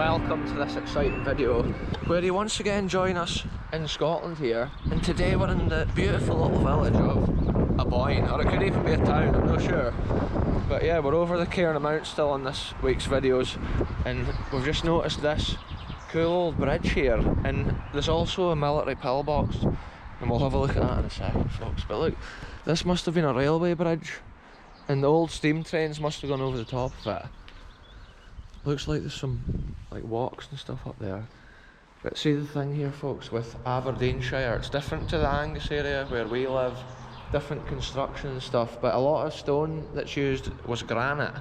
welcome to this exciting video where you once again join us in Scotland here, and today we're in the beautiful little village of Aboyne, or it could even be a town, I'm not sure. But yeah, we're over the Cairn Mount still on this week's videos, and we've just noticed this cool old bridge here, and there's also a military pillbox, and we'll have a look at that in a second, folks. But look, this must have been a railway bridge, and the old steam trains must have gone over the top of it. Looks like there's some like walks and stuff up there. But see the thing here, folks, with Aberdeenshire, it's different to the Angus area where we live, different construction and stuff, but a lot of stone that's used was granite,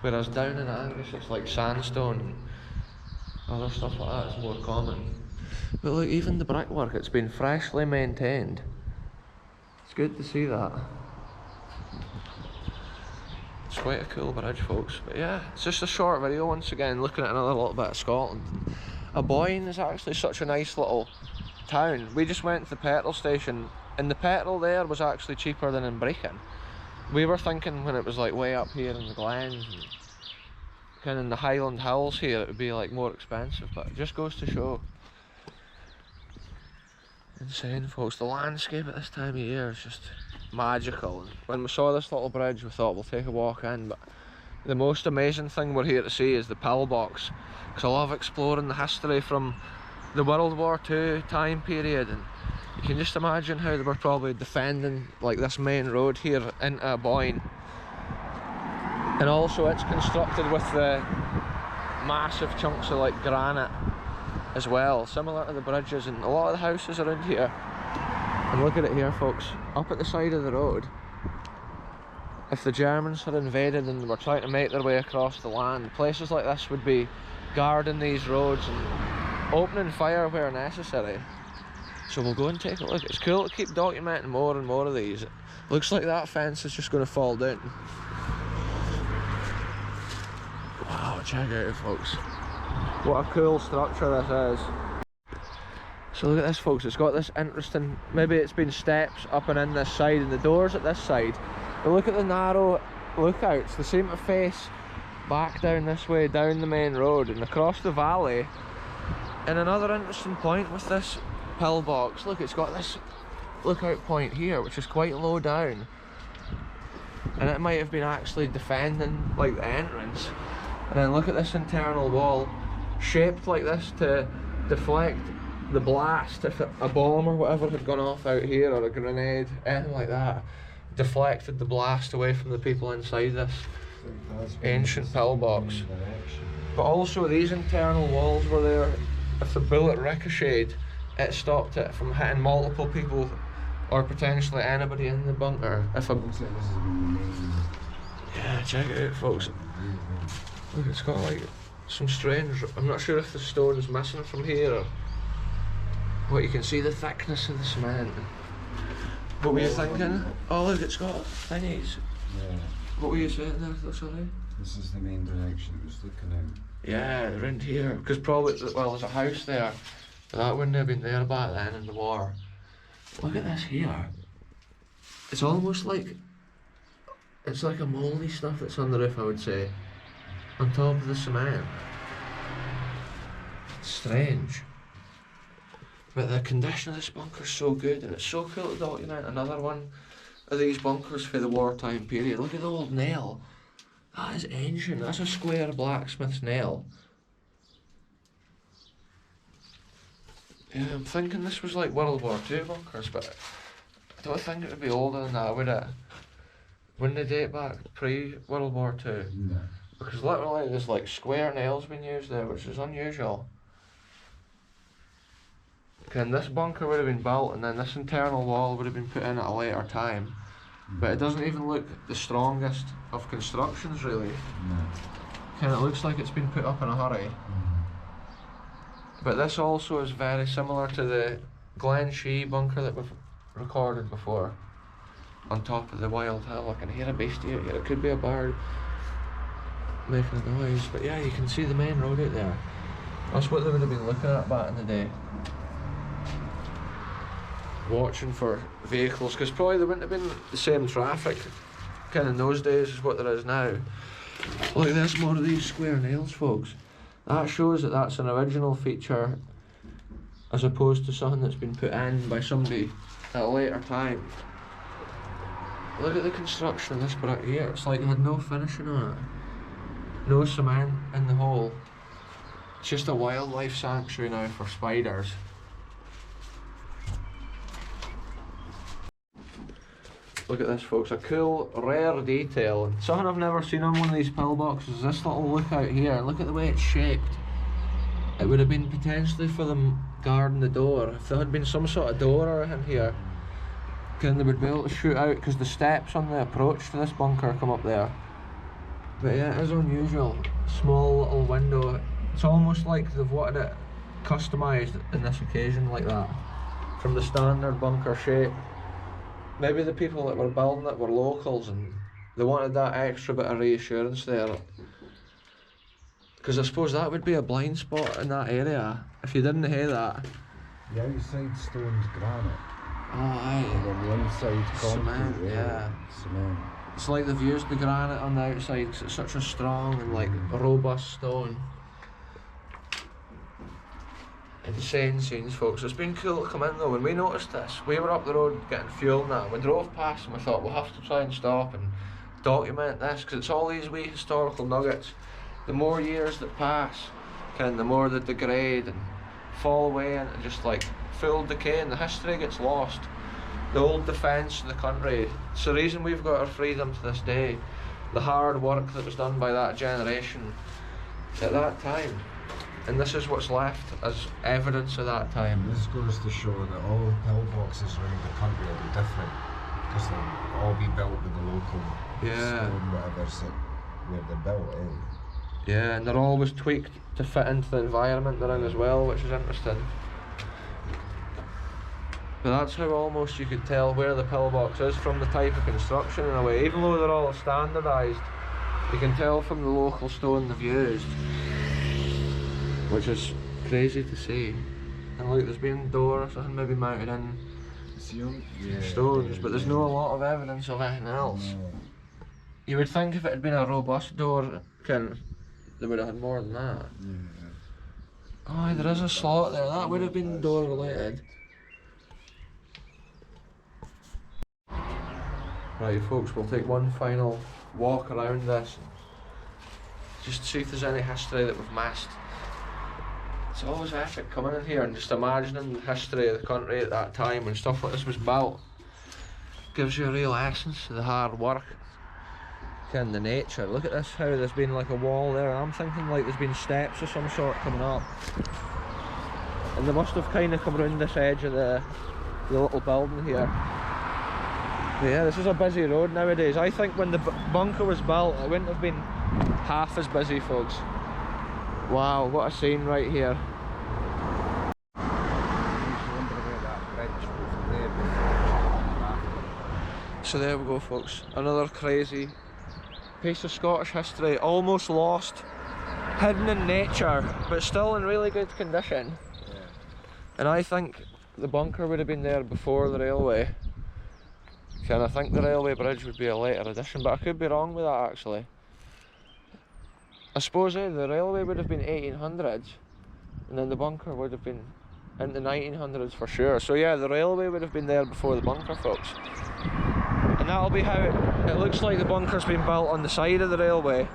whereas down in Angus it's like sandstone and other stuff like that is more common. But look, even the brickwork, it's been freshly maintained. It's good to see that. It's quite a cool bridge, folks. But yeah, it's just a short video once again looking at another little bit of Scotland. Aboyne is actually such a nice little town. We just went to the petrol station and the petrol there was actually cheaper than in Brecon. We were thinking when it was like way up here in the Glens and kind of in the Highland Hills here it would be like more expensive, but it just goes to show. Insane, folks. The landscape at this time of year is just magical. And when we saw this little bridge we thought we'll take a walk in, but the most amazing thing we're here to see is the Pillbox, because I love exploring the history from the World War II time period, and you can just imagine how they were probably defending like this main road here into Aboyne. And also it's constructed with the massive chunks of like granite as well, similar to the bridges and a lot of the houses around here. And look at it here, folks, up at the side of the road, if the Germans had invaded and were trying to make their way across the land, places like this would be guarding these roads and opening fire where necessary. So we'll go and take a look. It's cool to keep documenting more and more of these. It looks like that fence is just going to fall down. Wow, check it out, folks. What a cool structure this is. So look at this, folks, it's got this interesting, maybe it's been steps up and in this side and the doors at this side. But look at the narrow lookouts, they seem to face back down this way, down the main road and across the valley. And another interesting point with this pillbox, look, it's got this lookout point here which is quite low down. And it might have been actually defending like the entrance. And then look at this internal wall, shaped like this to deflect the blast if a bomb or whatever had gone off out here, or a grenade, anything like that, deflected the blast away from the people inside this ancient pillbox. But also these internal walls were there, if the bullet ricocheted it stopped it from hitting multiple people or potentially anybody in the bunker. Yeah, check it out, folks. Look, it's got like some strange, I'm not sure if the stone is missing from here or what. You can see the thickness of the cement. What were you thinking? Oh look, it's got thingies. Yeah. What were you saying there, sorry? This is the main direction it was looking in. Yeah, around here, because probably, well, there's a house there, but that wouldn't have been there back then in the war. Look at this here. It's almost like, it's like a mouldy stuff that's on the roof, I would say, on top of the cement. It's strange. But the condition of this bunker is so good, and it's so cool to document another one of these bunkers for the wartime period. Look at the old nail. That is ancient. That's a square blacksmith's nail. Yeah, I'm thinking this was like World War II bunkers, but I don't think it would be older than that, would it? Wouldn't it date back pre-World War II? No. Because literally there's like square nails being used there, which is unusual. And this bunker would have been built and then this internal wall would have been put in at a later time. But it doesn't even look the strongest of constructions, really. No. Kind of looks like it's been put up in a hurry. But this also is very similar to the Glen Shee bunker that we've recorded before. On top of the wild hill. I can hear a beastie out here. It could be a bird making a noise. But yeah, you can see the main road out there. That's what they would have been looking at back in the day. Watching for vehicles, because probably there wouldn't have been the same traffic kind of in those days as what there is now. Look, there's more of these square nails, folks. That shows that that's an original feature as opposed to something that's been put in by somebody at a later time. Look at the construction of this brick here. It's like they had no finishing on it. No cement in the hole. It's just a wildlife sanctuary now for spiders. Look at this, folks, a cool, rare detail. And something I've never seen on one of these pillboxes is this little lookout here. Look at the way it's shaped. It would have been potentially for them guarding the door. If there had been some sort of door in here, then they would be able to shoot out, because the steps on the approach to this bunker come up there. But yeah, it is unusual. Small little window. It's almost like they've wanted it customised in this occasion like that, from the standard bunker shape. Maybe the people that were building it were locals and they wanted that extra bit of reassurance there. Because I suppose that would be a blind spot in that area if you didn't have that. The outside stone's granite. Oh, aye. And on the inside concrete. Cement, yeah. Cement. It's like they've used the granite on the outside because it's such a strong and like robust stone. Insane scenes, folks. It's been cool to come in though. When we noticed this, we were up the road getting fuel and that, and we drove past and we thought we'll have to try and stop and document this, because it's all these wee historical nuggets. The more years that pass, the more they degrade and fall away into just like full decay, and the history gets lost. The old defence of the country. It's the reason we've got our freedom to this day. The hard work that was done by that generation at that time. And this is what's left as evidence of that time. This goes to show that all pillboxes around the country will be different, because they'll all be built with the local stone, whatever's where they're built in. Yeah, and they're always tweaked to fit into the environment they're in as well, which is interesting. But that's how almost you could tell where the pillbox is from the type of construction in a way. Even though they're all standardised, you can tell from the local stone they've used, which is crazy to see. And look, there's been a door or something maybe mounted in stones, but there's no a lot of evidence of anything else. No. You would think if it had been a robust door, they would have had more than that. Yeah. Oh, there is a slot there. That would have been door related. Right, folks, we'll take one final walk around this, just to see if there's any history that we've missed. It's always epic coming in here and just imagining the history of the country at that time when stuff like this was built. Gives you a real essence of the hard work and the nature. Look at this, how there's been like a wall there. I'm thinking like there's been steps of some sort coming up, and they must have kind of come around this edge of the little building here. But yeah, this is a busy road nowadays. I think when the bunker was built, it wouldn't have been half as busy, folks. Wow, what a scene right here. So there we go, folks. Another crazy piece of Scottish history, almost lost, hidden in nature, but still in really good condition. Yeah. And I think the bunker would have been there before the railway. And I think the railway bridge would be a later addition, but I could be wrong with that actually. I suppose the railway would have been 1800s, and then the bunker would have been in the 1900s for sure. So yeah, the railway would have been there before the bunker, folks. And that'll be how it looks like the bunker's been built on the side of the railway,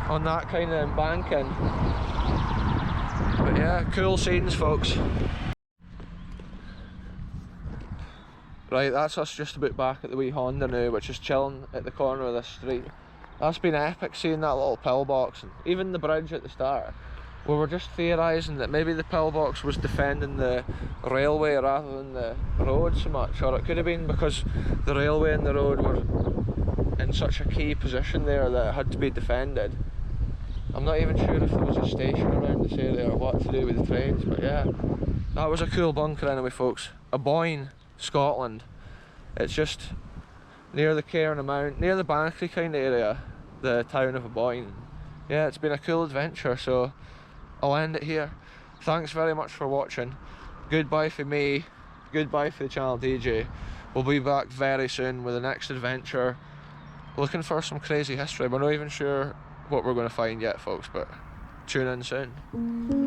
on that kind of embankment. But yeah, cool scenes, folks. Right, that's us just about back at the wee Honda now, which is chilling at the corner of this street. That's been epic seeing that little pillbox, and even the bridge at the start. We were just theorising that maybe the pillbox was defending the railway rather than the road so much, or it could have been because the railway and the road were in such a key position there that it had to be defended. I'm not even sure if there was a station around this area or what to do with the trains, but yeah, that was a cool bunker anyway, folks. Aboyne, Scotland. It's just near the Cairn Mount, near the Bankery kind of area, the town of Aboyne. Yeah, it's been a cool adventure, so I'll end it here. Thanks very much for watching. Goodbye for me, goodbye for the channel DJ. We'll be back very soon with the next adventure, looking for some crazy history. We're not even sure what we're going to find yet, folks, but tune in soon.